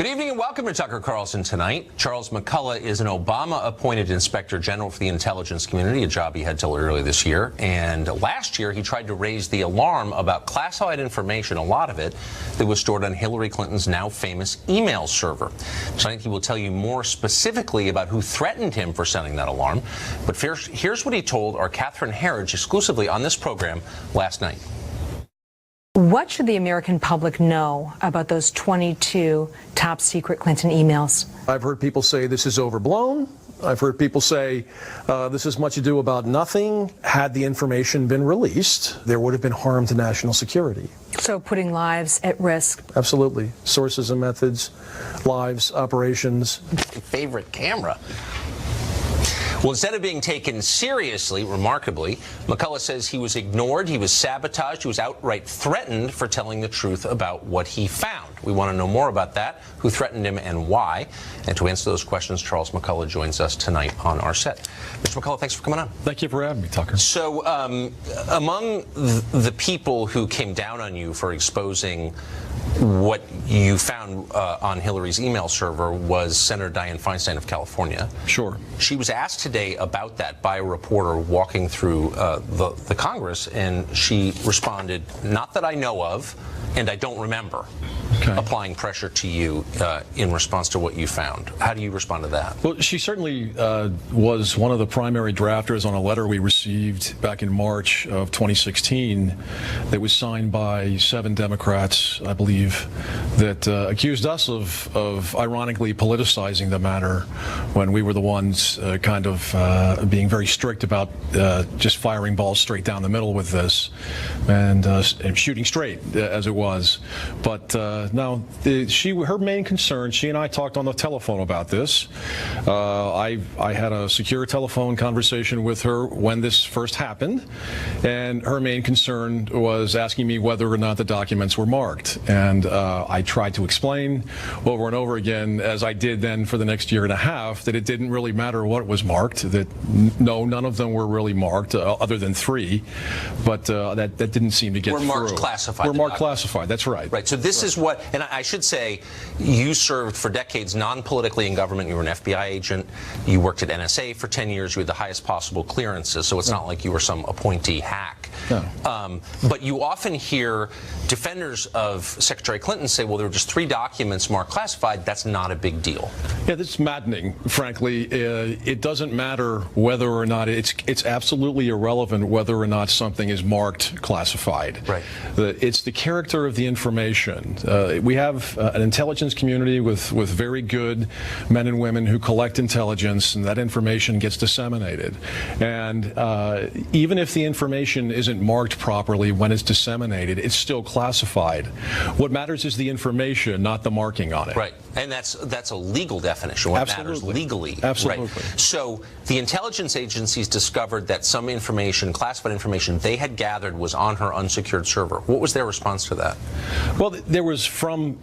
Good evening and welcome to Tucker Carlson Tonight. Charles McCullough is an Obama-appointed Inspector General for the intelligence community, a job he had till earlier this year. And last year, he tried to raise the alarm about classified information, a lot of it, that was stored on Hillary Clinton's now famous email server. Tonight, he will tell you more specifically about who threatened him for sending that alarm. But here's what he told our Catherine Herridge exclusively on this program last night. What should the American public know about those 22 top secret Clinton emails? I've heard people say this is overblown. I've heard people say this is much ado about nothing. Had the information been released, there would have been harm to national security. So putting lives at risk. Absolutely. Sources and methods, lives, operations. Favorite camera. Well, instead of being taken seriously, remarkably, McCullough says he was ignored, he was sabotaged, he was outright threatened for telling the truth about what he found. We want to know more about that, who threatened him and why. And to answer those questions, Charles McCullough joins us tonight on our set. Mr. McCullough, thanks for coming on. Thank you for having me, Tucker. So among the people who came down on you for exposing what you found on Hillary's email server was Senator Dianne Feinstein of California. Sure. She was asked today about that by a reporter walking through the Congress, and she responded, "Not that I know of, and I don't remember." Okay. Applying pressure to you in response to what you found. How do you respond to that? Well, she certainly was one of the primary drafters on a letter we received back in March of 2016 that was signed by 7 Democrats, I believe, that accused us of ironically politicizing the matter when we were the ones kind of being very strict about just firing balls straight down the middle with this and shooting straight as it was. But now, her main concern, she and I talked on the telephone about this. I had a secure telephone conversation with her when this first happened, and her main concern was asking me whether or not the documents were marked. And I tried to explain over and over again, as I did then for the next year and a half, that it didn't really matter what was marked, that no, none of them were really marked, other than 3, but that didn't seem to get through. Were marked classified. Were marked classified, that's right. Right, so this is what, and I should say, you served for decades non-politically in government. You were an FBI agent. You worked at NSA for 10 years. You had the highest possible clearances, so it's not like you were some appointee hack. No. But you often hear defenders of Secretary Clinton say, well, there were just 3 documents marked classified. That's not a big deal. Yeah, this is maddening, frankly. It doesn't matter whether or not, it's absolutely irrelevant whether or not something is marked classified. Right. It's the character of the information. We have an intelligence community with very good men and women who collect intelligence, and that information gets disseminated. And even if the information isn't marked properly when it's disseminated, it's still classified. What matters is the information, not the marking on it. Right, and that's a legal definition. What matters legally. Absolutely. Right. So the intelligence agencies discovered that some information, classified information they had gathered, was on her unsecured server. What was their response to that? Well, there was from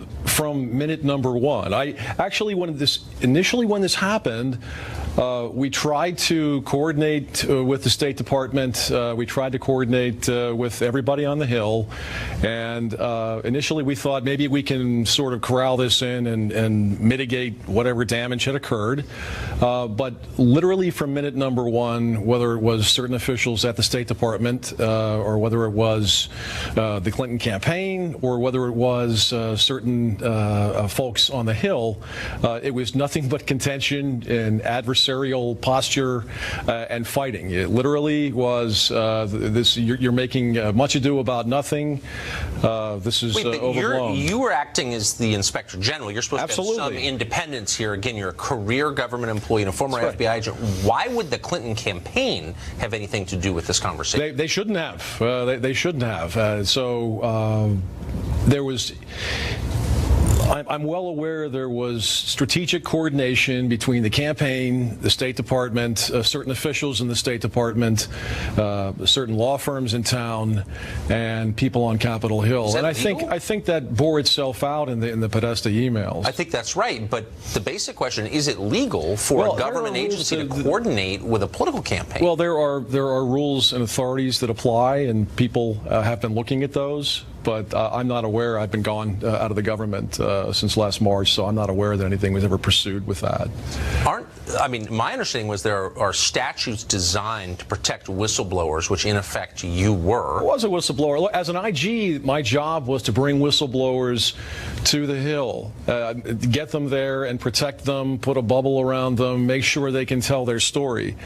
minute number 1. I actually, initially when this happened, we tried to coordinate with the State Department. We tried to coordinate with everybody on the Hill, and initially we thought maybe we can sort of corral this in and mitigate whatever damage had occurred. But literally from minute number 1, whether it was certain officials at the State Department or whether it was the Clinton campaign or whether it was certain folks on the Hill, it was nothing but contention and adversarial posture and fighting. It literally was this. You're making much ado about nothing. This is overblown. You were acting as the Inspector General. You're supposed to have some independence here. Again, you're a career government employee and a former FBI agent. Why would the Clinton campaign have anything to do with this conversation? They shouldn't have. They shouldn't have. There was. I'm well aware there was strategic coordination between the campaign, the State Department, certain officials in the State Department, certain law firms in town, and people on Capitol Hill. And I think that bore itself out in the Podesta emails. I think that's right. But the basic question, is it legal for a government agency to coordinate with a political campaign? Well, there are rules and authorities that apply, and people have been looking at those. but I'm not aware. I've been gone out of the government since last March, so I'm not aware that anything was ever pursued with that. My understanding was there are statutes designed to protect whistleblowers, which in effect you were. I was a whistleblower. As an IG, my job was to bring whistleblowers to the Hill, get them there and protect them, put a bubble around them, make sure they can tell their story.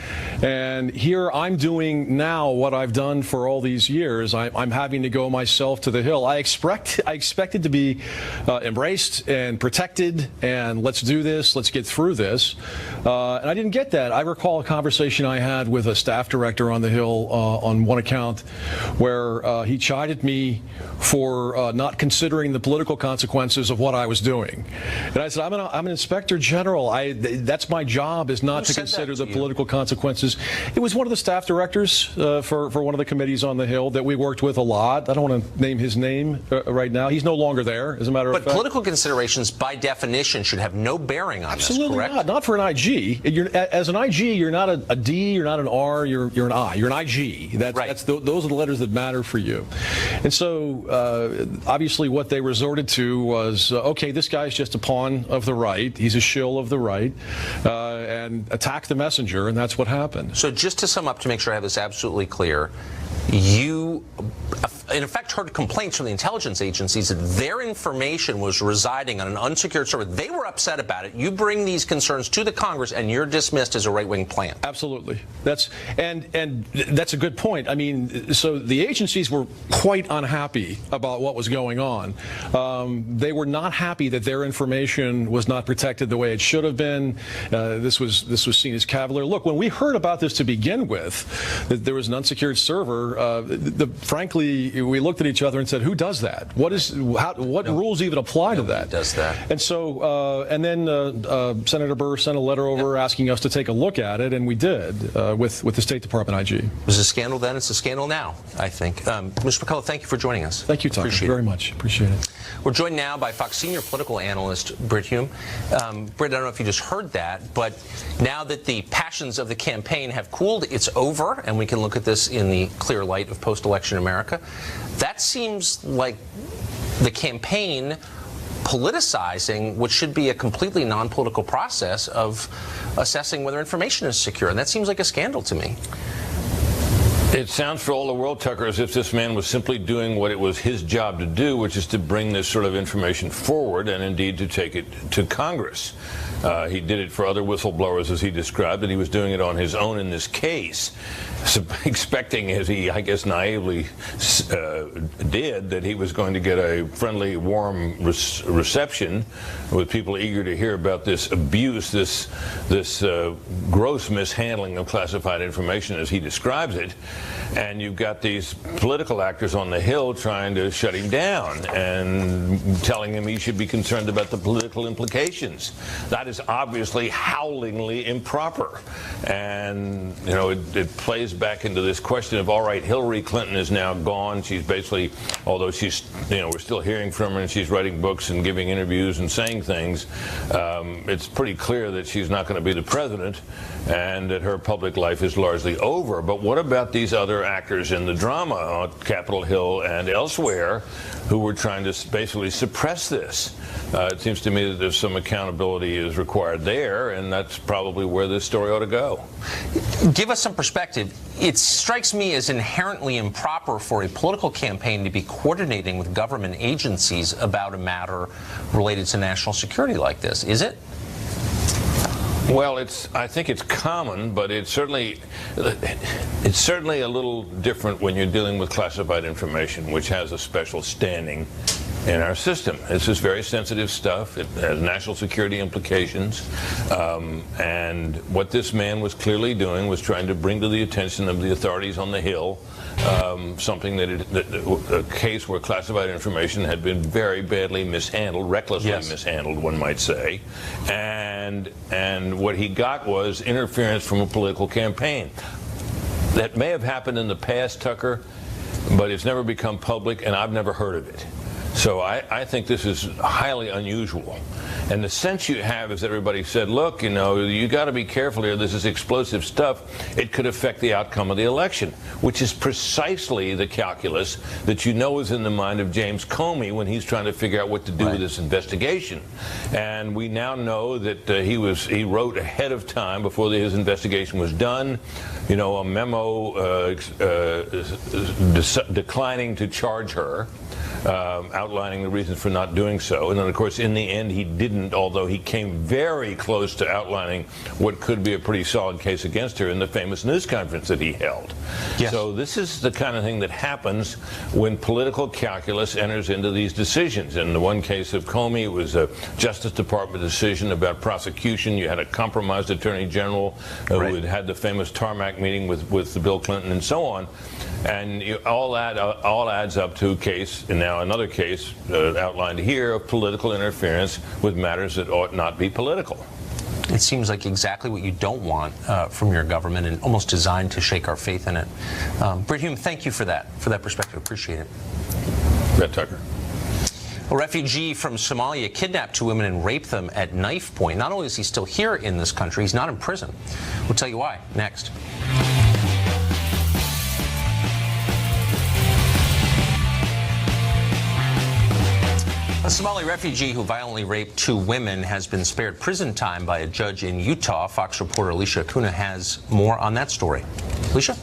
And here I'm doing now what I've done for all these years. I'm having to go myself to the Hill. I expected to be embraced and protected, and let's do this, let's get through this. And I didn't get that. I recall a conversation I had with a staff director on the Hill on one account where he chided me for not considering the political consequences of what I was doing. And I said, I'm an inspector general. That's my job, is not to consider the political consequences. It was one of the staff directors for one of the committees on the Hill that we worked with a lot. I don't want to name his name right now. He's no longer there, as a matter of fact. But political considerations, by definition, should have no bearing on this, correct? Absolutely not for an IG. As an IG, you're not a D, you're not an R, you're an I. You're an IG. Right. Those are the letters that matter for you. And so, obviously, what they resorted to was, okay, this guy's just a pawn of the right. He's a shill of the right, and attack the messenger, and that's what happened. So just to sum up, to make sure I have this absolutely clear, you, in effect, heard complaints from the intelligence agencies that their information was residing on an unsecured server. They were upset about it. You bring these concerns to the Congress, and you're dismissed as a right-wing plant. Absolutely. That's a good point. I mean, so the agencies were quite unhappy about what was going on. They were not happy that their information was not protected the way it should have been. This was seen as cavalier. Look, when we heard about this to begin with, that there was an unsecured server, frankly, we looked at each other and said, "Who does that? What rules even apply to that?" Does that? And so, and then Senator Burr sent a letter over asking us to take a look at it, and we did with the State Department IG. It was a scandal then. It's a scandal now, I think. Mr. McCullough, thank you for joining us. Thank you, Tom. Very much. Appreciate it. We're joined now by Fox senior political analyst Brit Hume. Brit, I don't know if you just heard that, but now that the passions of the campaign have cooled, it's over, and we can look at this in the clear light of post-election America. That seems like the campaign politicizing what should be a completely non-political process of assessing whether information is secure, and that seems like a scandal to me. It sounds for all the world, Tucker, as if this man was simply doing what it was his job to do, which is to bring this sort of information forward and indeed to take it to Congress. He did it for other whistleblowers, as he described, and he was doing it on his own in this case, expecting, as he, I guess, naively did, that he was going to get a friendly, warm reception with people eager to hear about this abuse, this gross mishandling of classified information, as he describes it. And you've got these political actors on the Hill trying to shut him down and telling him he should be concerned about the political implications. That is obviously howlingly improper. And, you know, it plays back into this question of, all right, Hillary Clinton is now gone. She's basically, although she's, you know, we're still hearing from her and she's writing books and giving interviews and saying things, it's pretty clear that she's not going to be the president and that her public life is largely over. But what about these other actors in the drama on Capitol Hill and elsewhere who were trying to basically suppress this? It seems to me that there's some accountability is required there, and that's probably where this story ought to go. Give us some perspective. It strikes me as inherently improper for a political campaign to be coordinating with government agencies about a matter related to national security like this. Is it? Well, I think it's common, but it's certainly a little different when you're dealing with classified information, which has a special standing in our system. This is very sensitive stuff. It has national security implications. And what this man was clearly doing was trying to bring to the attention of the authorities on the Hill something a case where classified information had been very badly mishandled, recklessly mishandled, one might say. And what he got was interference from a political campaign. That may have happened in the past, Tucker, but it's never become public, and I've never heard of it. So I think this is highly unusual. And the sense you have is that everybody said, look, you know, you got to be careful here. This is explosive stuff. It could affect the outcome of the election, which is precisely the calculus that you know is in the mind of James Comey when he's trying to figure out what to do with this investigation. And we now know that he wrote ahead of time, before his investigation was done, you know, a memo declining to charge her, outlining the reasons for not doing so. And then, of course, in the end, he didn't, although he came very close to outlining what could be a pretty solid case against her in the famous news conference that he held. Yes. So this is the kind of thing that happens when political calculus enters into these decisions. In the one case of Comey, it was a Justice Department decision about prosecution. You had a compromised Attorney General who had had the famous tarmac meeting with Bill Clinton and so on. And all adds up to a case, and now another case outlined here, of political interference with matters that ought not be political. It seems like exactly what you don't want from your government, and almost designed to shake our faith in it. Britt Hume, thank you for that perspective. Appreciate it. Brett Tucker. A refugee from Somalia kidnapped 2 women and raped them at knife point. Not only is he still here in this country, he's not in prison. We'll tell you why next. A Somali refugee who violently raped 2 women has been spared prison time by a judge in Utah. Fox reporter Alicia Kuna has more on that story. Alicia?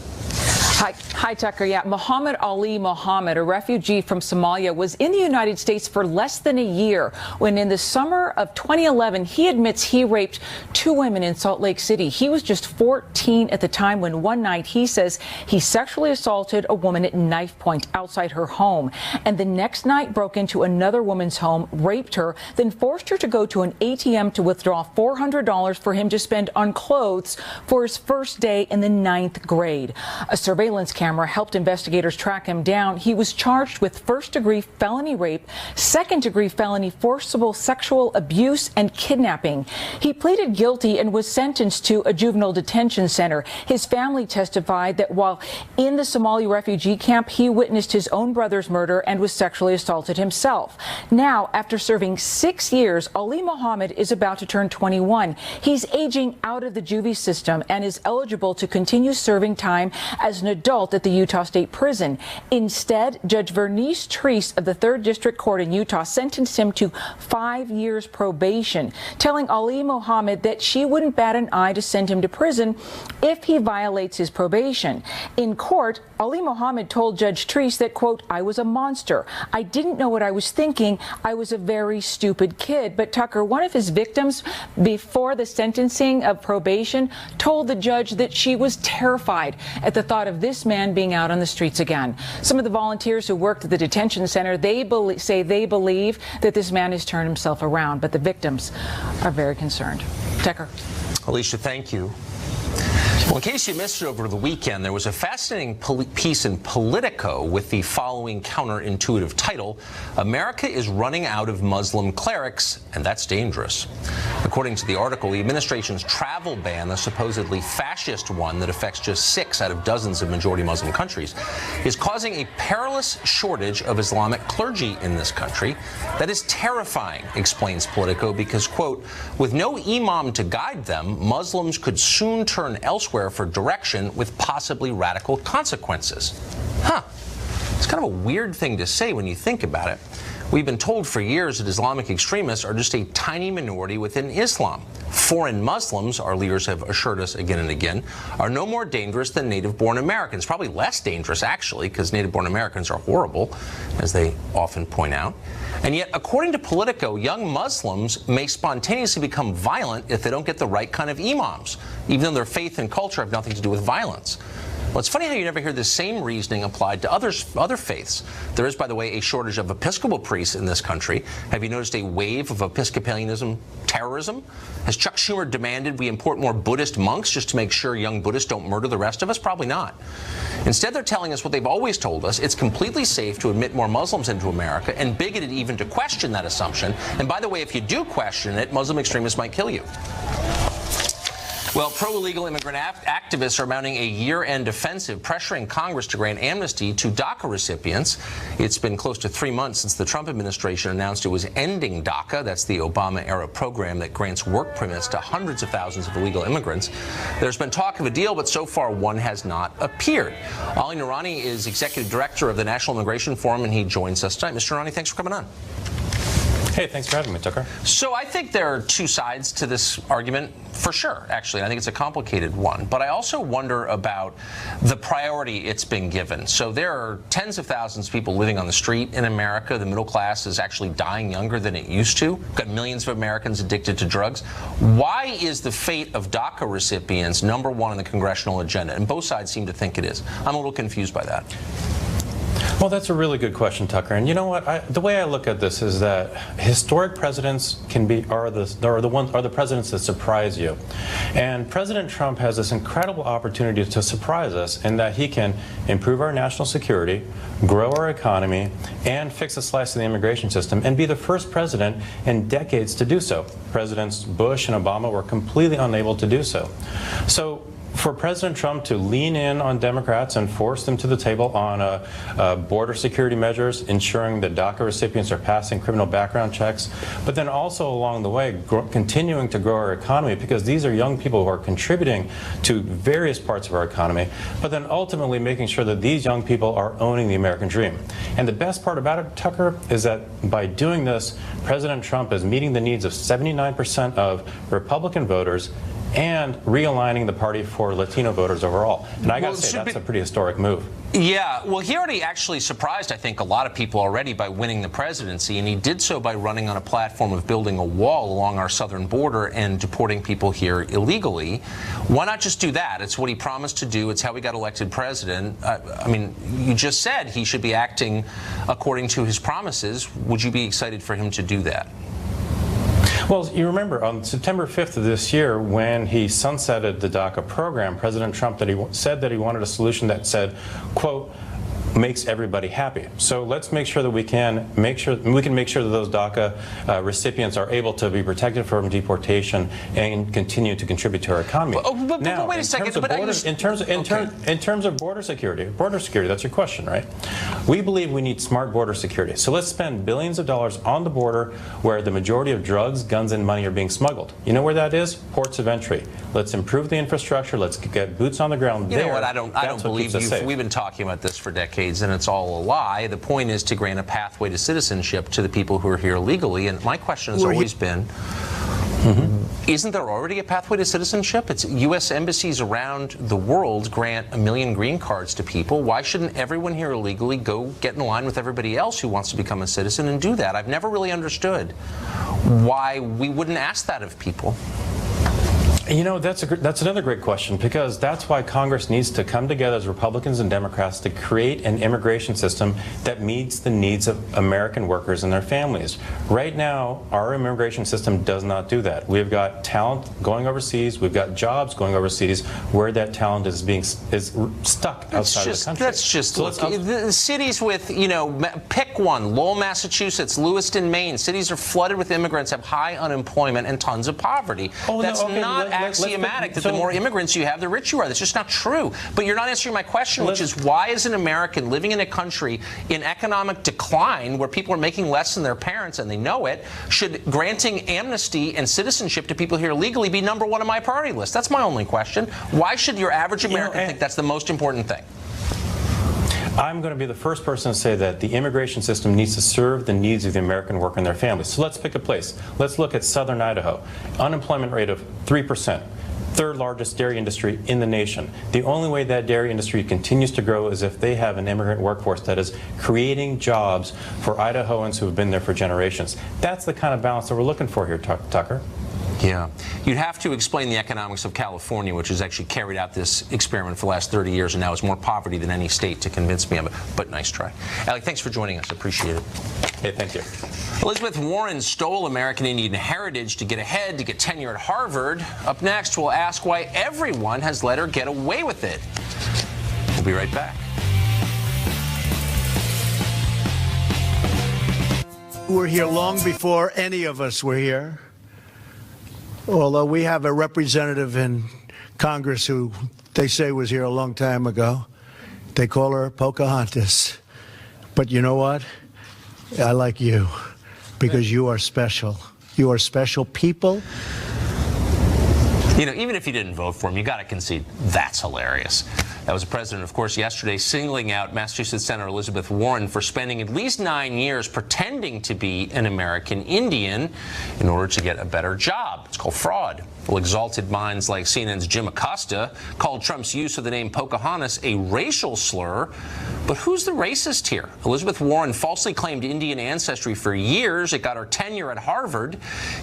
Hi, Tucker. Yeah, Muhammad Ali Muhammad, a refugee from Somalia, was in the United States for less than a year when in the summer of 2011, he admits he raped 2 women in Salt Lake City. He was just 14 at the time when one night he says he sexually assaulted a woman at knife point outside her home. And the next night broke into another woman's home, raped her, then forced her to go to an ATM to withdraw $400 for him to spend on clothes for his first day in the 9th grade. A surveillance camera helped investigators track him down. He was charged with first-degree felony rape, second-degree felony forcible sexual abuse, and kidnapping. He pleaded guilty and was sentenced to a juvenile detention center. His family testified that while in the Somali refugee camp, he witnessed his own brother's murder and was sexually assaulted himself. Now, after serving 6 years, Ali Muhammad is about to turn 21. He's aging out of the juvie system and is eligible to continue serving time as an adult at the Utah State Prison. Instead, Judge Vernice Treese of the 3rd District Court in Utah sentenced him to 5 years probation, telling Ali Muhammad that she wouldn't bat an eye to send him to prison if he violates his probation. In court, Ali Muhammad told Judge Treese that, quote, "I was a monster. I didn't know what I was thinking. I was a very stupid kid." But Tucker, one of his victims, before the sentencing of probation, told the judge that she was terrified at the thought of this man being out on the streets again. Some of the volunteers who worked at the detention center, say they believe that this man has turned himself around, but the victims are very concerned. Tucker. Alicia, thank you. Well, in case you missed it over the weekend, there was a fascinating piece in Politico with the following counterintuitive title: "America is running out of Muslim clerics, and that's dangerous." According to the article, the administration's travel ban, the supposedly fascist one that affects just 6 out of dozens of majority Muslim countries, is causing a perilous shortage of Islamic clergy in this country. That is terrifying, explains Politico, because, quote, "with no imam to guide them, Muslims could soon turn elsewhere for direction with possibly radical consequences." It's kind of a weird thing to say when you think about it. We've been told for years that Islamic extremists are just a tiny minority within Islam. Foreign Muslims, our leaders have assured us again and again, are no more dangerous than native-born Americans. Probably less dangerous, actually, because native-born Americans are horrible, as they often point out. And yet, according to Politico, young Muslims may spontaneously become violent if they don't get the right kind of imams, even though their faith and culture have nothing to do with violence. Well, it's funny how you never hear the same reasoning applied to other faiths. There is, by the way, a shortage of Episcopal priests in this country. Have you noticed a wave of Episcopalianism terrorism? Has Chuck Schumer demanded we import more Buddhist monks just to make sure young Buddhists don't murder the rest of us? Probably not. Instead, they're telling us what they've always told us: it's completely safe to admit more Muslims into America, and bigoted even to question that assumption. And by the way, if you do question it, Muslim extremists might kill you. Well, pro-illegal immigrant activists are mounting a year-end offensive, pressuring Congress to grant amnesty to DACA recipients. It's been close to 3 months since the Trump administration announced it was ending DACA. That's the Obama-era program that grants work permits to hundreds of thousands of illegal immigrants. There's been talk of a deal, but so far one has not appeared. Ali Noorani is executive director of the National Immigration Forum, and he joins us tonight. Mr. Noorani, thanks for coming on. Hey, thanks for having me, Tucker. So I think there are two sides to this argument, for sure, actually. I think it's a complicated one. But I also wonder about the priority it's been given. So there are tens of thousands of people living on the street in America. The middle class is actually dying younger than it used to. We've got millions of Americans addicted to drugs. Why is the fate of DACA recipients number one on the congressional agenda? And both sides seem to think it is. I'm a little confused by that. Well, that's a really good question, Tucker. And you know what? The way I look at this is that historic presidents are the presidents that surprise you. And President Trump has this incredible opportunity to surprise us in that he can improve our national security, grow our economy, and fix a slice of the immigration system, and be the first president in decades to do so. Presidents Bush and Obama were completely unable to do so. So for President Trump to lean in on Democrats and force them to the table on border security measures, ensuring that DACA recipients are passing criminal background checks, but then also along the way continuing to grow our economy, because these are young people who are contributing to various parts of our economy, but then ultimately making sure that these young people are owning the American dream. And the best part about it, Tucker, is that by doing this, President Trump is meeting the needs of 79% of Republican voters and realigning the party for Latino voters overall. And I got to say, that's a pretty historic move. Yeah, well, he already actually surprised, I think, a lot of people already by winning the presidency, and he did so by running on a platform of building a wall along our southern border and deporting people here illegally. Why not just do that? It's what he promised to do. It's how he got elected president. I mean, you just said he should be acting according to his promises. Would you be excited for him to do that? Well, you remember on September 5th of this year, when he sunsetted the DACA program, President Trump said that he wanted a solution that said, quote, makes everybody happy. So let's make sure that we can make sure that those DACA recipients are able to be protected from deportation and continue to contribute to our economy. But wait a second. In terms of border security, that's your question, right? We believe we need smart border security. So let's spend billions of dollars on the border where the majority of drugs, guns, and money are being smuggled. You know where that is? Ports of entry. Let's improve the infrastructure. Let's get boots on the ground there. You know what? I don't believe you. We've been talking about this for decades, and it's all a lie. The point is to grant a pathway to citizenship to the people who are here legally. And my question has always been, isn't there already a pathway to citizenship? It's U.S. embassies around the world grant 1 million green cards to people. Why shouldn't everyone here illegally go get in line with everybody else who wants to become a citizen and do that? I've never really understood why we wouldn't ask that of people. You know, that's another great question, because that's why Congress needs to come together as Republicans and Democrats to create an immigration system that meets the needs of American workers and their families. Right now, our immigration system does not do that. We've got talent going overseas. We've got jobs going overseas where that talent is stuck outside of the country. That's just the cities with, you know, pick one: Lowell, Massachusetts, Lewiston, Maine. Cities are flooded with immigrants, have high unemployment and tons of poverty. That's not axiomatic that the more immigrants you have, the richer you are. That's just not true. But you're not answering my question, which is, why is an American living in a country in economic decline where people are making less than their parents and they know it, should granting amnesty and citizenship to people here legally be number one on my priority list? That's my only question. Why should your average American think that's the most important thing? I'm going to be the first person to say that the immigration system needs to serve the needs of the American worker and their families. So let's pick a place. Let's look at southern Idaho. Unemployment rate of 3%. Third largest dairy industry in the nation. The only way that dairy industry continues to grow is if they have an immigrant workforce that is creating jobs for Idahoans who have been there for generations. That's the kind of balance that we're looking for here, Tucker. Yeah. You'd have to explain the economics of California, which has actually carried out this experiment for the last 30 years and now has more poverty than any state, to convince me of it. But nice try. Alec, thanks for joining us. Appreciate it. Hey, thank you. Elizabeth Warren stole American Indian heritage to get ahead, to get tenure at Harvard. Up next, we'll ask why everyone has let her get away with it. We'll be right back. We're here long before any of us were here. Although we have a representative in Congress who they say was here a long time ago. They call her Pocahontas. But you know what? I like you because you are special. You are special people. You know, even if you didn't vote for him, you got to concede that's hilarious. That was the president, of course, yesterday singling out Massachusetts Senator Elizabeth Warren for spending at least 9 years pretending to be an American Indian in order to get a better job. It's called fraud. Well, exalted minds like CNN's Jim Acosta called Trump's use of the name Pocahontas a racial slur. But who's the racist here? Elizabeth Warren falsely claimed Indian ancestry for years. It got her tenure at Harvard.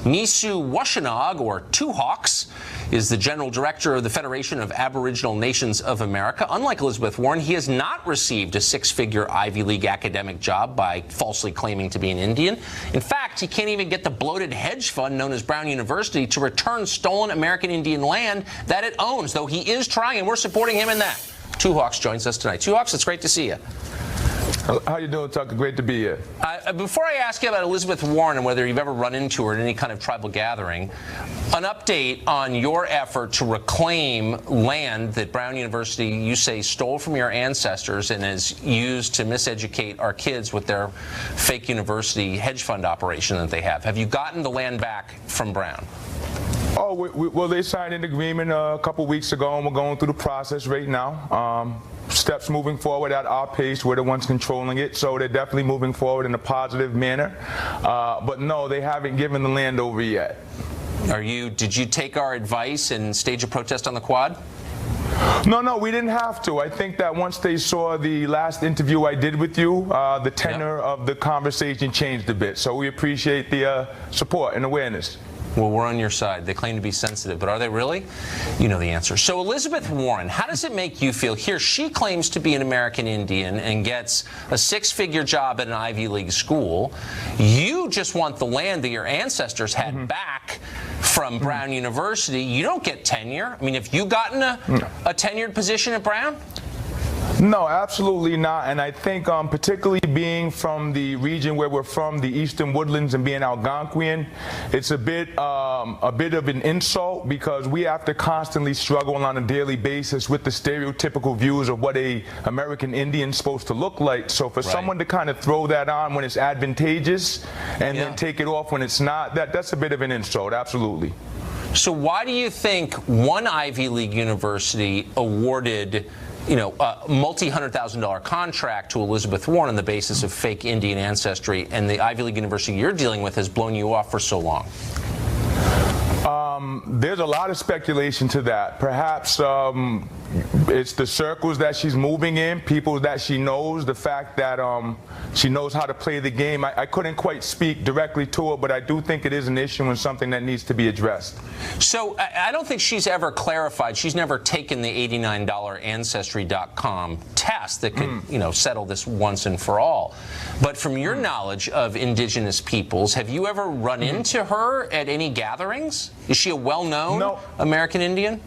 Nisu Washanog, or Two Hawks, is the general director of the Federation of Aboriginal Nations of America. Unlike Elizabeth Warren, he has not received a six-figure Ivy League academic job by falsely claiming to be an Indian. In fact, he can't even get the bloated hedge fund known as Brown University to return stolen American Indian land that it owns, though he is trying, and we're supporting him in that. Two Hawks joins us tonight. Two Hawks, it's great to see you. How you doing, Tucker? Great to be here. Before I ask you about Elizabeth Warren and whether you've ever run into her at any kind of tribal gathering, an update on your effort to reclaim land that Brown University, you say, stole from your ancestors and is used to miseducate our kids with their fake university hedge fund operation that they have. Have you gotten the land back from Brown? Oh, well, they signed an agreement a couple weeks ago, and we're going through the process right now. Steps moving forward at our pace. We're the ones controlling it, so they're definitely moving forward in a positive manner. But no, they haven't given the land over yet. Did you take our advice and stage a protest on the quad? No, we didn't have to. I think that once they saw the last interview I did with you, the tenor of the conversation changed a bit. So we appreciate the support and awareness. Well, we're on your side. They claim to be sensitive, but are they really? You know the answer. So Elizabeth Warren, how does it make you feel? Here, she claims to be an American Indian and gets a six-figure job at an Ivy League school. You just want the land that your ancestors had back from Brown University. You don't get tenure. I mean, have you gotten a tenured position at Brown? No, absolutely not. And I think particularly being from the region where we're from, the Eastern Woodlands, and being Algonquian, it's a bit of an insult because we have to constantly struggle on a daily basis with the stereotypical views of what a American Indian is supposed to look like. So for someone to kind of throw that on when it's advantageous and then take it off when it's not, that's a bit of an insult, absolutely. So why do you think one Ivy League university awarded a multi-$100,000 contract to Elizabeth Warren on the basis of fake Indian ancestry, and the Ivy League university you're dealing with has blown you off for so long? There's a lot of speculation to that. Perhaps it's the circles that she's moving in, people that she knows, the fact that she knows how to play the game. I couldn't quite speak directly to it, but I do think it is an issue and something that needs to be addressed. So I don't think she's ever clarified. She's never taken the $89 Ancestry.com test that could, settle this once and for all. But from your knowledge of indigenous peoples, have you ever run into her at any gatherings? Is she a well-known American Indian?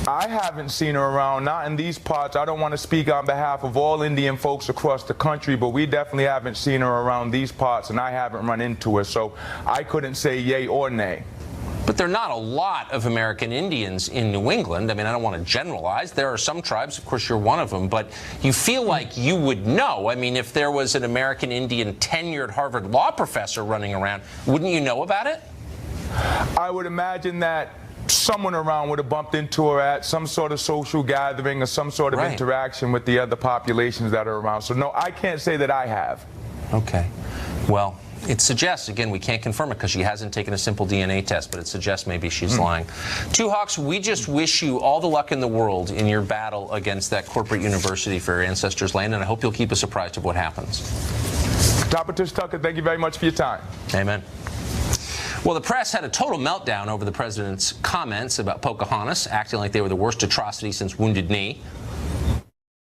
I haven't seen her around, not in these parts. I don't want to speak on behalf of all Indian folks across the country, but we definitely haven't seen her around these parts, and I haven't run into her, so I couldn't say yay or nay. But there are not a lot of American Indians in New England. I mean, I don't want to generalize. There are some tribes, of course you're one of them, but you feel like you would know. I mean, if there was an American Indian tenured Harvard law professor running around, wouldn't you know about it? I would imagine that someone around would have bumped into her at some sort of social gathering or some sort of interaction with the other populations that are around. So no, I can't say that I have. Okay. Well, it suggests, again, we can't confirm it because she hasn't taken a simple DNA test, but it suggests maybe she's lying. Two Hawks, we just wish you all the luck in the world in your battle against that corporate university for your ancestors' land, and I hope you'll keep us apprised of what happens. Dr. Tucker, thank you very much for your time. Amen. Well, the press had a total meltdown over the president's comments about Pocahontas, acting like they were the worst atrocity since Wounded Knee.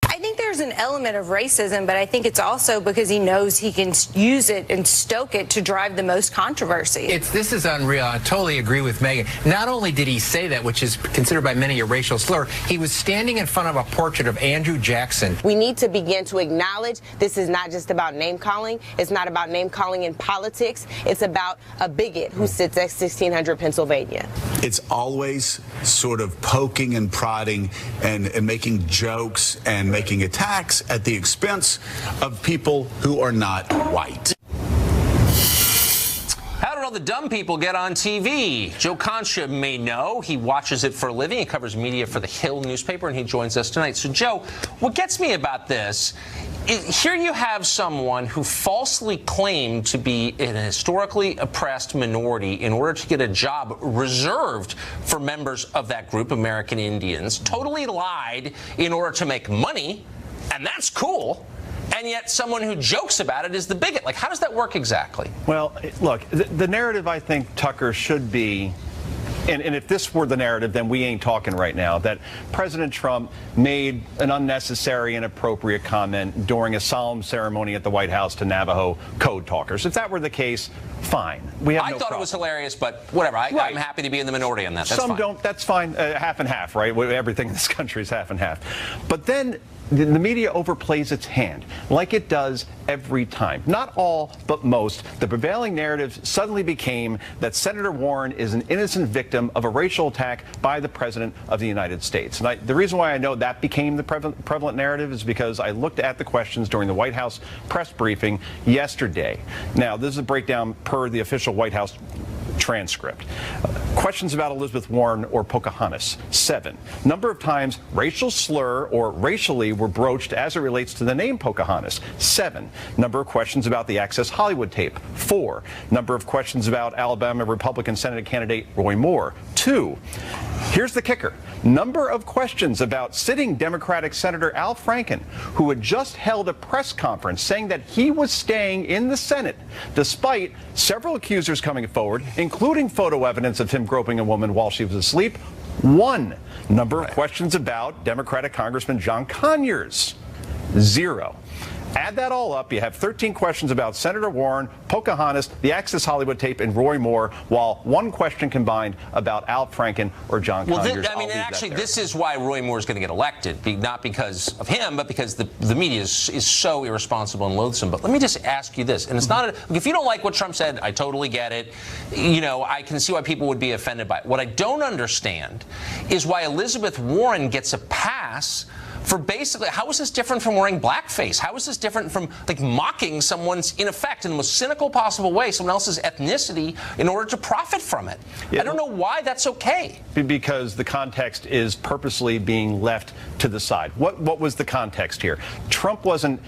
I think there's an element element of racism, but I think it's also because he knows he can use it and stoke it to drive the most controversy. This is unreal. I totally agree with Megan. Not only did he say that, which is considered by many a racial slur, he was standing in front of a portrait of Andrew Jackson. We need to begin to acknowledge this is not just about name calling. It's not about name calling in politics. It's about a bigot who sits at 1600 Pennsylvania. It's always sort of poking and prodding and making jokes and making attacks at the expense of people who are not white. How did all the dumb people get on TV? Joe Concha may know. He watches it for a living. He covers media for the Hill newspaper, and he joins us tonight. So, Joe, what gets me about this is here you have someone who falsely claimed to be an historically oppressed minority in order to get a job reserved for members of that group, American Indians, totally lied in order to make money, and that's cool. And yet someone who jokes about it is the bigot. Like, how does that work exactly? Well, look, the narrative, I think, Tucker, should be, and if this were the narrative, then we ain't talking right now, that President Trump made an unnecessary, inappropriate comment during a solemn ceremony at the White House to Navajo code talkers. If that were the case, fine. We have I no thought problem. it was hilarious, but whatever. I'm happy to be in the minority on that. That's Some fine. don't. That's fine. Half and half, right? Everything in this country is half and half. But then the media overplays its hand, like it does every time. Not all, but most. The prevailing narrative suddenly became that Senator Warren is an innocent victim of a racial attack by the President of the United States. And the reason why I know that became the prevalent narrative is because I looked at the questions during the White House press briefing yesterday. Now, this is a breakdown per the official White House transcript. Questions about Elizabeth Warren or Pocahontas, 7. Number of times racial slur or racially were broached as it relates to the name Pocahontas, 7. Number of questions about the Access Hollywood tape, 4. Number of questions about Alabama Republican Senate candidate Roy Moore, 2. Here's the kicker. Number of questions about sitting Democratic Senator Al Franken, who had just held a press conference saying that he was staying in the Senate despite several accusers coming forward, including photo evidence of him groping a woman while she was asleep. 1. Number of questions about Democratic Congressman John Conyers. 0. Add that all up, you have 13 questions about Senator Warren, Pocahontas, the Access Hollywood tape, and Roy Moore, while 1 question combined about Al Franken or John Conyers. I mean, actually, this is why Roy Moore is going to get elected, not because of him, but because the media is so irresponsible and loathsome. But let me just ask you this, and it's not if you don't like what Trump said, I totally get it. You know, I can see why people would be offended by it. What I don't understand is why Elizabeth Warren gets a pass for basically, how is this different from wearing blackface? How is this different from like mocking someone's, in effect, in the most cynical possible way, someone else's ethnicity in order to profit from it? Yeah. I don't know why that's okay. Because the context is purposely being left to the side. What was the context here? Trump wasn't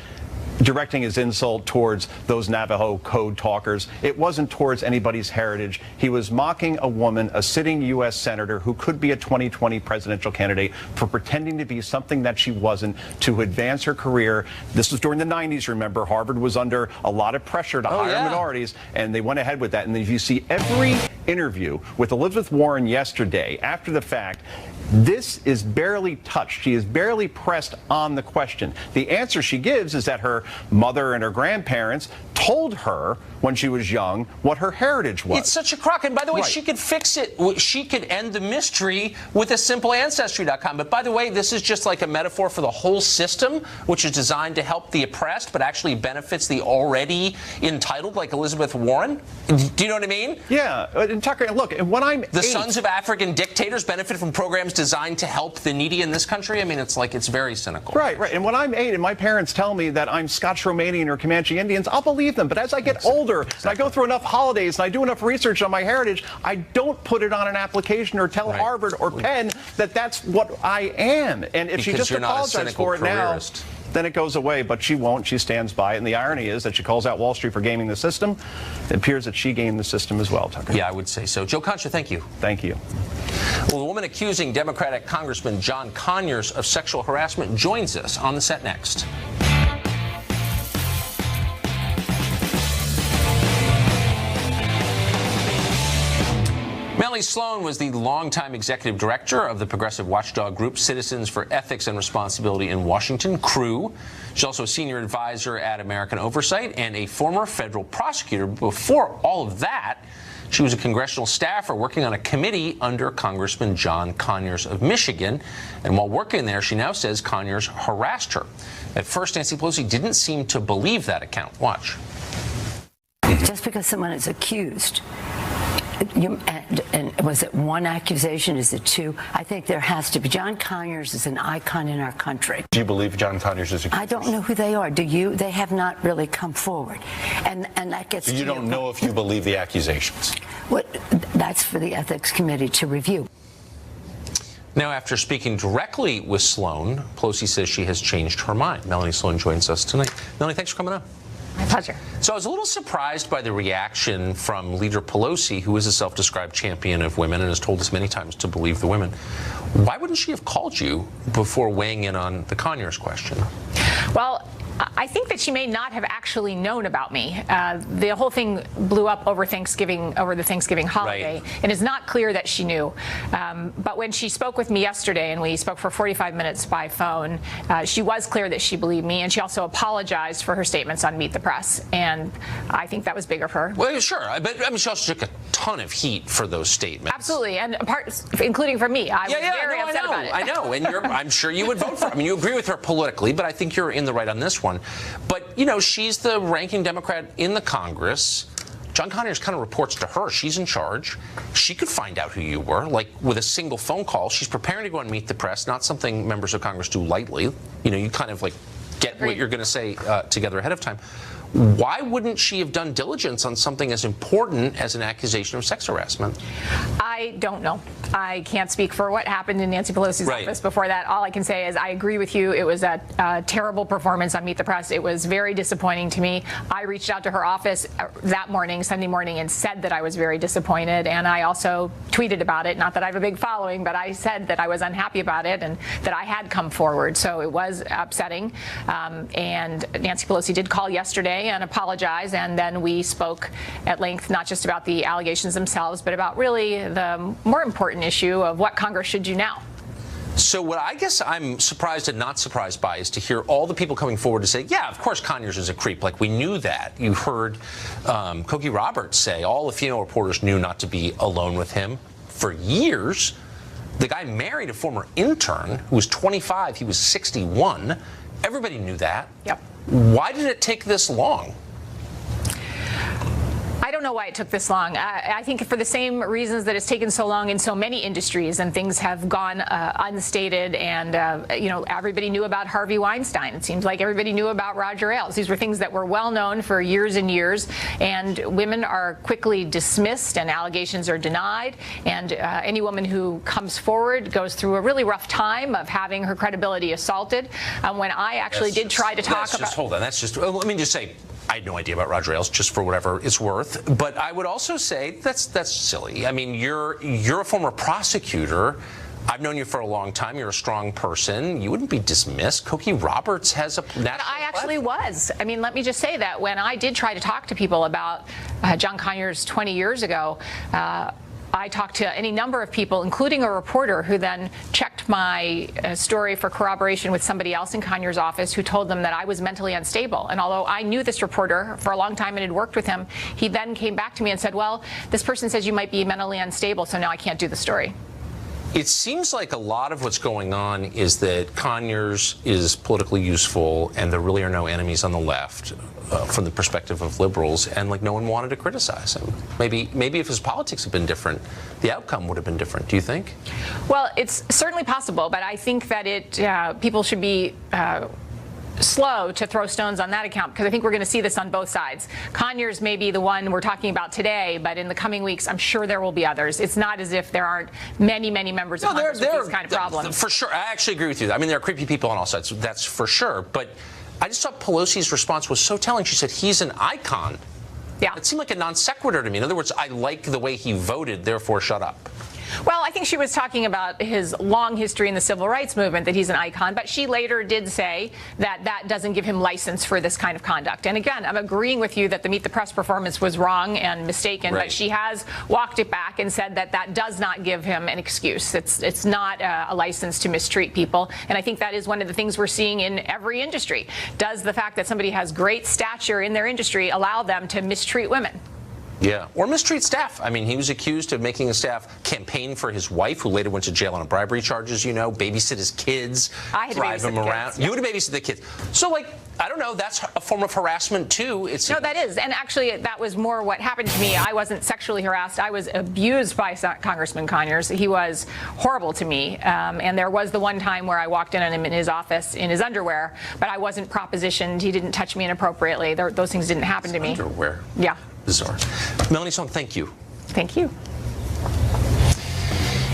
directing his insult towards those Navajo code talkers. It wasn't towards anybody's heritage. He was mocking a woman, a sitting U.S. senator who could be a 2020 presidential candidate, for pretending to be something that she wasn't to advance her career. This was during the 90s, remember. Harvard was under a lot of pressure to hire minorities, and they went ahead with that. And if you see every interview with Elizabeth Warren yesterday, after the fact, this is barely touched. She is barely pressed on the question. The answer she gives is that her mother and her grandparents told her when she was young what her heritage was. It's such a crock. And by the way, she could fix it. She could end the mystery with a simple Ancestry.com. But by the way, this is just like a metaphor for the whole system, which is designed to help the oppressed, but actually benefits the already entitled, like Elizabeth Warren. Do you know what I mean? Yeah. And Tucker, look, and when I'm the sons of African dictators benefit from programs designed to help the needy in this country. I mean, it's like, it's very cynical. Right. And when I'm 8 and my parents tell me that I'm Scotch Romanian or Comanche Indians, I'll believe them. But as I get older and I go through enough holidays and I do enough research on my heritage, I don't put it on an application or tell Harvard or Penn that that's what I am. And if she just apologizes for it now, then it goes away. But she won't. She stands by it. And the irony is that she calls out Wall Street for gaming the system. It appears that she gamed the system as well, Tucker. Yeah, I would say so. Joe Concha, thank you. Thank you. Well, the woman accusing Democratic Congressman John Conyers of sexual harassment joins us on the set next. Melanie Sloan was the longtime executive director of the progressive watchdog group Citizens for Ethics and Responsibility in Washington, CREW. She's also a senior advisor at American Oversight and a former federal prosecutor. Before all of that, she was a congressional staffer working on a committee under Congressman John Conyers of Michigan. And while working there, she now says Conyers harassed her. At first, Nancy Pelosi didn't seem to believe that account. Watch. Just because someone is accused, and was it one accusation? Is it two? I think there has to be. John Conyers is an icon in our country. Do you believe John Conyers is accused? I don't know who they are. Do you? They have not really come forward. And that gets So you don't know if you believe the accusations? That's for the Ethics Committee to review. Now, after speaking directly with Sloan, Pelosi says she has changed her mind. Melanie Sloan joins us tonight. Melanie, thanks for coming on. My pleasure. So I was a little surprised by the reaction from Leader Pelosi, who is a self-described champion of women and has told us many times to believe the women. Why wouldn't she have called you before weighing in on the Conyers question? Well, I think that she may not have actually known about me. The whole thing blew up over the Thanksgiving holiday, right. And it's not clear that she knew. But when she spoke with me yesterday, and we spoke for 45 minutes by phone, she was clear that she believed me, and she also apologized for her statements on Meet the Press, and I think that was big of her. Well, sure, but I mean, she also took a ton of heat for those statements. Absolutely, and including from me. I was very upset about it. I know, and I'm sure you would vote for her. I mean, you agree with her politically, but I think you're in the right on this one. But, you know, she's the ranking Democrat in the Congress. John Conyers kind of reports to her. She's in charge. She could find out who you were, like with a single phone call. She's preparing to go and meet the press, not something members of Congress do lightly. You know, you kind of like get what you're going to say together ahead of time. Why wouldn't she have done diligence on something as important as an accusation of sex harassment? I don't know. I can't speak for what happened in Nancy Pelosi's office before that. All I can say is I agree with you. It was a terrible performance on Meet the Press. It was very disappointing to me. I reached out to her office that morning, Sunday morning, and said that I was very disappointed. And I also tweeted about it. Not that I have a big following, but I said that I was unhappy about it and that I had come forward. So it was upsetting. And Nancy Pelosi did call yesterday and apologize, and then we spoke at length not just about the allegations themselves, but about really the more important issue of what Congress should do now. So what I guess I'm surprised and not surprised by is to hear all the people coming forward to say, yeah, of course Conyers is a creep. Like, we knew that. You heard Cokie Roberts say all the female reporters knew not to be alone with him for years. The guy married a former intern who was 25. He was 61. Everybody knew that. Yep. Why did it take this long? I don't know why it took this long. I think for the same reasons that it's taken so long in so many industries and things have gone unstated, and you know, everybody knew about Harvey Weinstein. It seems like everybody knew about Roger Ailes. These were things that were well known for years and years, and women are quickly dismissed and allegations are denied, and any woman who comes forward goes through a really rough time of having her credibility assaulted. When I actually did try to talk about... Hold on, that's just... Let me just say, I had no idea about Roger Ailes, just for whatever it's worth. But I would also say that's silly. I mean, you're a former prosecutor. I've known you for a long time. You're a strong person. You wouldn't be dismissed. Cokie Roberts has a national I actually was. I mean, let me just say that when I did try to talk to people about John Conyers 20 years ago, I talked to any number of people, including a reporter who then checked my story for corroboration with somebody else in Conyers' office who told them that I was mentally unstable. And although I knew this reporter for a long time and had worked with him, he then came back to me and said, well, this person says you might be mentally unstable, so now I can't do the story. It seems like a lot of what's going on is that Conyers is politically useful and there really are no enemies on the left from the perspective of liberals, and like no one wanted to criticize him. Maybe if his politics had been different, the outcome would have been different. Do you think? Well, it's certainly possible, but I think that people should be slow to throw stones on that account, because I think we're going to see this on both sides. Conyers may be the one we're talking about today, but in the coming weeks, I'm sure there will be others. It's not as if there aren't many members of Congress with these kind of problems. For sure. I actually agree with you. I mean, there are creepy people on all sides. That's for sure. But I just thought Pelosi's response was so telling. She said, he's an icon. Yeah. It seemed like a non sequitur to me. In other words, I like the way he voted, therefore shut up. Well, I think she was talking about his long history in the civil rights movement, that he's an icon, but she later did say that that doesn't give him license for this kind of conduct. And again, I'm agreeing with you that the Meet the Press performance was wrong and mistaken, but she has walked it back and said that that does not give him an excuse. It's not a license to mistreat people. And I think that is one of the things we're seeing in every industry. Does the fact that somebody has great stature in their industry allow them to mistreat women? Yeah, or mistreat staff. I mean, he was accused of making a staff campaign for his wife, who later went to jail on bribery charges, you know, babysit his kids, drive him around. Kids, yeah. You would have babysat the kids. So, like, I don't know, that's a form of harassment, too. No, that is. And actually, that was more what happened to me. I wasn't sexually harassed. I was abused by Congressman Conyers. He was horrible to me. And there was the one time where I walked in on him in his office in his underwear, but I wasn't propositioned. He didn't touch me inappropriately. Those things didn't happen to me. Underwear? Yeah. Bizarre. Melanie Song, thank you. Thank you.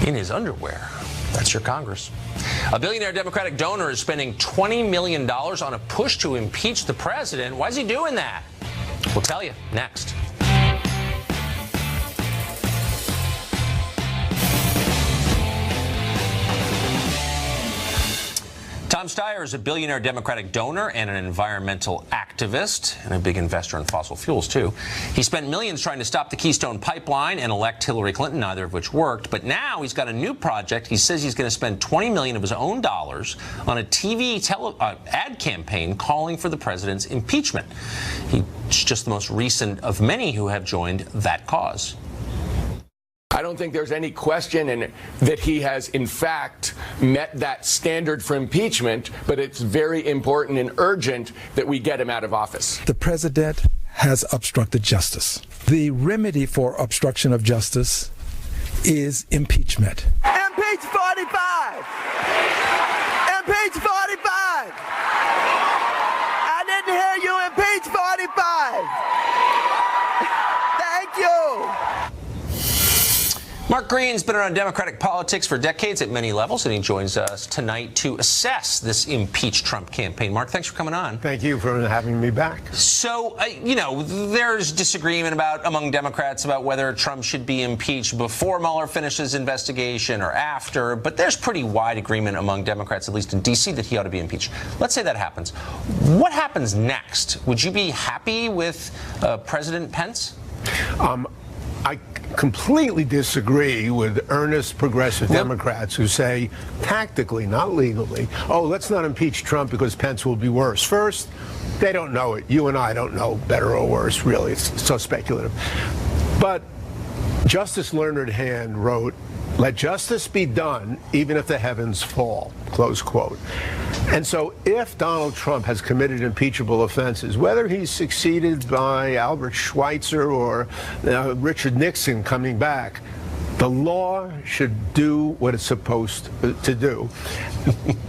In his underwear. That's your Congress. A billionaire Democratic donor is spending $20 million on a push to impeach the president. Why is he doing that? We'll tell you next. Tom Steyer is a billionaire Democratic donor and an environmental activist and a big investor in fossil fuels, too. He spent millions trying to stop the Keystone Pipeline and elect Hillary Clinton, neither of which worked. But now he's got a new project. He says he's going to spend $20 million of his own dollars on a TV ad campaign calling for the president's impeachment. He's just the most recent of many who have joined that cause. I don't think there's any question that he has, in fact, met that standard for impeachment, but it's very important and urgent that we get him out of office. The president has obstructed justice. The remedy for obstruction of justice is impeachment. Impeach 45! Impeach 45! I didn't hear you impeach 45! Thank you! Mark Green's been around Democratic politics for decades at many levels, and he joins us tonight to assess this impeach Trump campaign. Mark, thanks for coming on. Thank you for having me back. So, you know, there's disagreement among Democrats about whether Trump should be impeached before Mueller finishes investigation or after, but there's pretty wide agreement among Democrats, at least in D.C., that he ought to be impeached. Let's say that happens. What happens next? Would you be happy with President Pence? I completely disagree with earnest progressive Democrats who say, tactically, not legally, oh, let's not impeach Trump because Pence will be worse. First, they don't know it. You and I don't know better or worse, really. It's so speculative. But Justice Leonard Hand wrote, "Let justice be done even if the heavens fall," close quote. And so if Donald Trump has committed impeachable offenses, whether he's succeeded by Albert Schweitzer or Richard Nixon coming back, the law should do what it's supposed to do.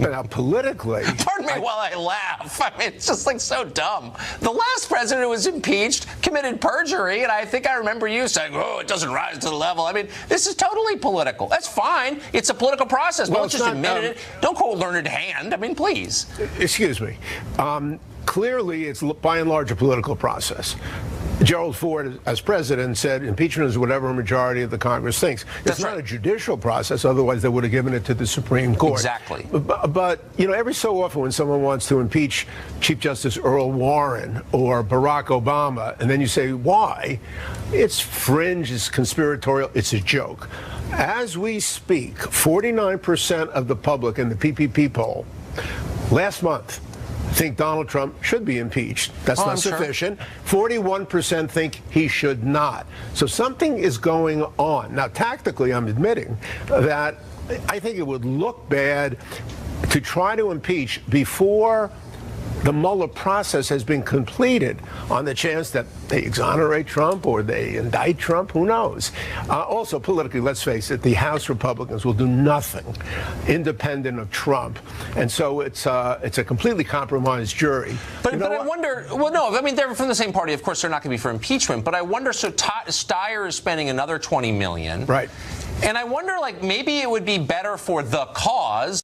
Now, politically... Pardon me while I laugh. I mean, it's just like so dumb. The last president who was impeached committed perjury, and I think I remember you saying, oh, it doesn't rise to the level. I mean, this is totally political. That's fine. It's a political process. Well, don't just admit it. Don't quote Learned Hand. I mean, please. Excuse me. Clearly, it's by and large a political process. Gerald Ford, as president, said impeachment is whatever a majority of the Congress thinks. It's not a judicial process, otherwise they would have given it to the Supreme Court. Exactly. But, you know, every so often when someone wants to impeach Chief Justice Earl Warren or Barack Obama, and then you say, why? It's fringe, it's conspiratorial, it's a joke. As we speak, 49% of the public in the PPP poll last month think Donald Trump should be impeached. That's not sufficient. 41% think he should not. So something is going on. Now, tactically, I'm admitting that I think it would look bad to try to impeach before the Mueller process has been completed, on the chance that they exonerate Trump or they indict Trump. Who knows? Also, politically, let's face it, the House Republicans will do nothing independent of Trump. And so it's a completely compromised jury. But I wonder, well, no, I mean, they're from the same party. Of course, they're not going to be for impeachment. But I wonder, so Steyer is spending another $20 million. Right. And I wonder, like, maybe it would be better for the cause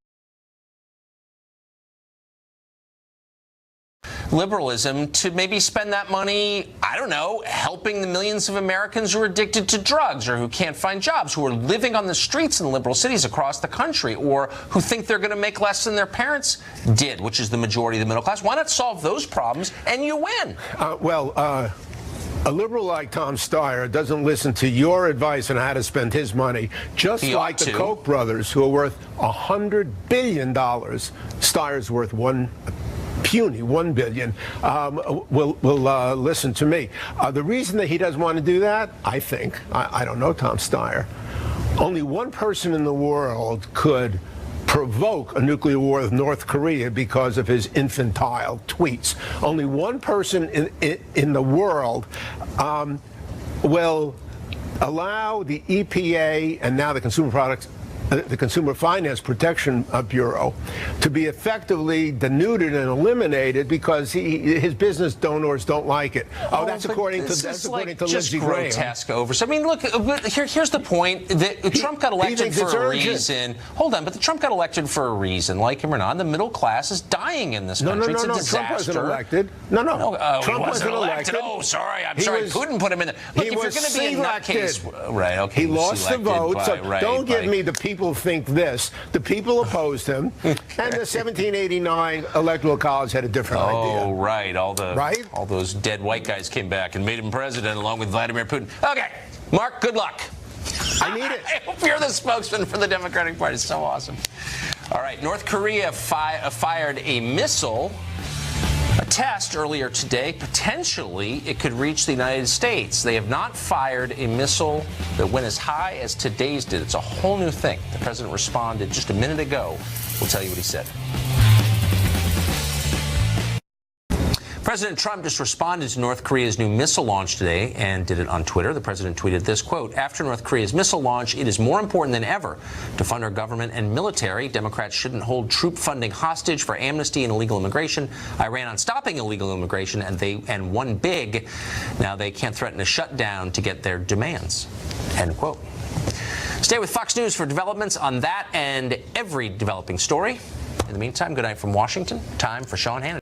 liberalism to maybe spend that money, I don't know, helping the millions of Americans who are addicted to drugs or who can't find jobs, who are living on the streets in liberal cities across the country, or who think they're going to make less than their parents did, which is the majority of the middle class. Why not solve those problems and you win? A liberal like Tom Steyer doesn't listen to your advice on how to spend his money, just like the Koch brothers, who are worth $100 billion. Steyer's worth puny $1 billion, will listen to me. The reason that he doesn't want to do that, I think, I don't know Tom Steyer, only one person in the world could provoke a nuclear war with North Korea because of his infantile tweets. Only one person in the world will allow the EPA and now the Consumer Finance Protection Bureau to be effectively denuded and eliminated because his business donors don't like it. Oh, that's according to Lindsey Graham. Grotesque oversight. I mean, look, here's the point. That Trump got elected for a reason. Hold on, but Trump got elected for a reason. Like him or not, the middle class is dying in this country. It's a disaster. Trump wasn't elected. Trump wasn't elected. Oh, sorry. I'm sorry. Putin put him in there. Look, if you're going to be in that case, right? Okay. He lost the vote. So don't give me the people think this. The people opposed him, and the 1789 Electoral College had a different idea. Oh, right. All those dead white guys came back and made him president along with Vladimir Putin. Okay, Mark, good luck. I need it. I hope you're the spokesman for the Democratic Party. It's so awesome. All right, North Korea fired a missile. A test earlier today, potentially it could reach the United States. They have not fired a missile that went as high as today's did. It's a whole new thing. The president responded just a minute ago. We'll tell you what he said. President Trump just responded to North Korea's new missile launch today and did it on Twitter. The president tweeted this, quote, "After North Korea's missile launch, it is more important than ever to fund our government and military. Democrats shouldn't hold troop funding hostage for amnesty and illegal immigration. I ran on stopping illegal immigration and won big. Now they can't threaten a shutdown to get their demands." End quote. Stay with Fox News for developments on that and every developing story. In the meantime, good night from Washington. Time for Sean Hannity.